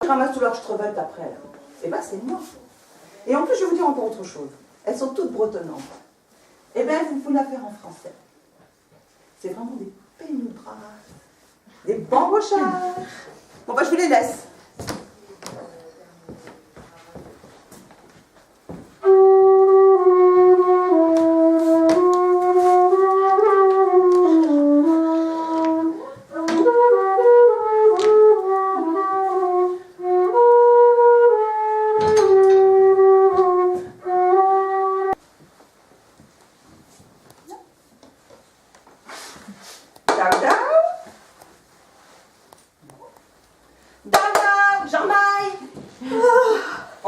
ramassent tout leur streuvelt après, là. Eh ben, c'est moi. Et en plus, je vais vous dire encore autre chose. Elles sont toutes bretonnantes. Eh bien, vous pouvez la faire en français. C'est vraiment des pénubras, des bambochards. Bon, ben, je vous les laisse.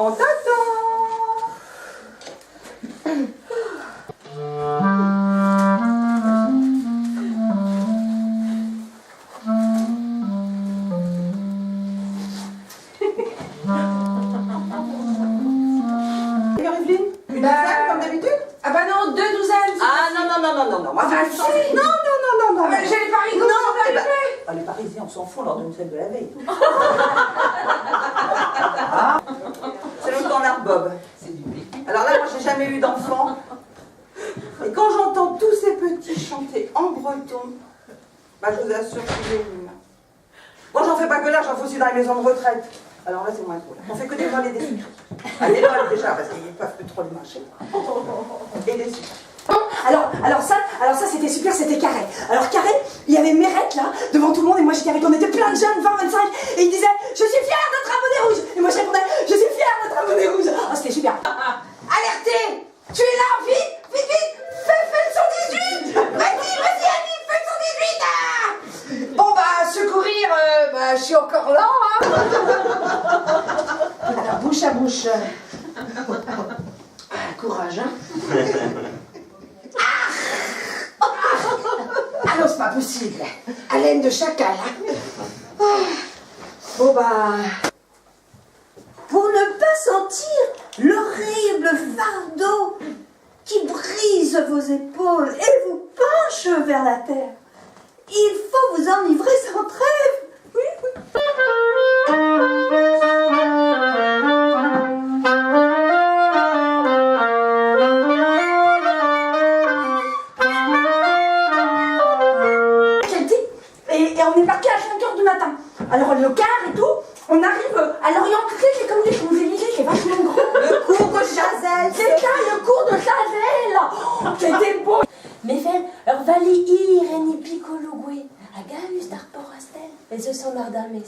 On t'attend. Evelyne, une douzaine comme d'habitude? Ah bah non, 2 douzaines. Ah non. Moi, Ah, si. Non. Ah bah j'allais pas rigoler. Ah, les Parisiens, on s'en fout lors d'une scène de la veille. C'est le standard Bob. C'est du pic. Alors là, moi, j'ai jamais eu d'enfant. Et quand j'entends tous ces petits chanter en breton, bah, je vous assure que je l'émine. Bon, j'en fais pas que là, j'en fais aussi dans les maisons de retraite. Alors là, c'est moins drôle. On fait que des vols et des sucres. Ah, des vols déjà, parce qu'ils peuvent plus trop le marcher. Et des sucres. Alors ça c'était super, c'était Carré. Alors Carré, il y avait Mérette là, devant tout le monde, et moi j'étais avec, on était plein de jeunes, 20, 25, et il disait « Je suis fière d'être abonné rouge !» Et moi je répondais « Je suis fière d'être abonné rouge !» Oh, c'était super. Alerté, tu es là, vite, fais le 118. Vas-y Annie, fais le 118. Bon bah, secourir, je suis encore là, hein. Alors, bouche à bouche. Courage, hein. Ah non, c'est pas possible. Haleine de chacal. Hein. Bon bah... Pour ne pas sentir l'horrible fardeau qui brise vos épaules et vous penche vers la terre, il faut vous enivrer sans trêve. Oui. Et on est parti à 5 h du matin. Alors le car et tout, on arrive à Lorient, c'est comme les Champs-Élysées, c'est vachement grand. Le cours de Chazelle. C'est ça, le cours de Chazelle. C'était beau. Mevel, vali ireni piccologue, agaus d'arporastel, et ce sont nardames.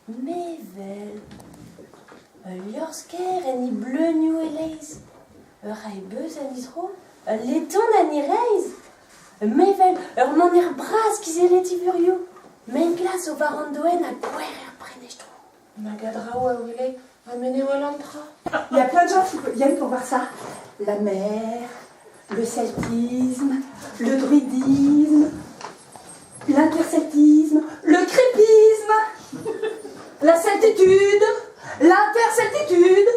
Mevel, lorsker eni bleu new eleis, raibeus anisro, leton anireis. Mevel, mon air bras qui zélet iburio, men glace au varandoen à couer après nechtro. Magadrao a ouvele, amenez au lantra. Il y a plein de gens qui viennent pour voir ça. La mer, le celtisme, le druidisme, l'interceltisme, le crépisme, la celtitude, l'interceltitude,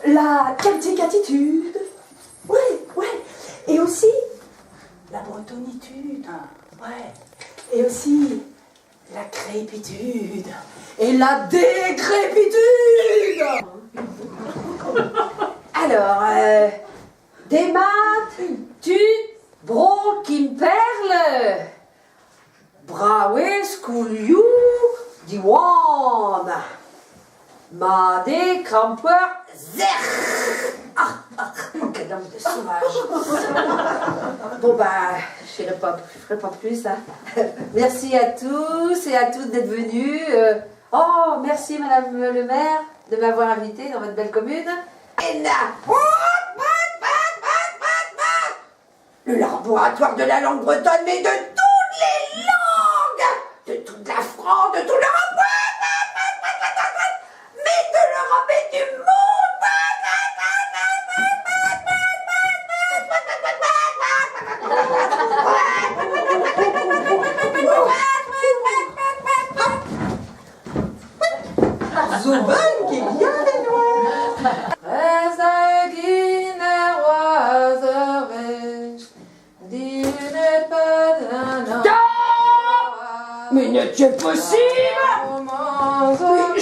la celticatitude. Ouais. Et aussi la bretonitude. Ouais. Et aussi la crépitude et la décrépitude. Alors, des maths, tu, bro, qui me perle, brawe, schouliou, diwan, ma des crampeurs, zer. Quel homme de sauvage. Bon bah, je ne ferai pas plus là. Merci à tous et à toutes d'être venus. Oh, merci Madame le maire de m'avoir invitée dans votre belle commune. Et là, le laboratoire de la langue bretonne, mais de toutes les langues, de toute la France, de toute l'Europe, mais de l'Europe et du monde. Zouban qui vient les noirs. Mais n'est-ce possible? Oui,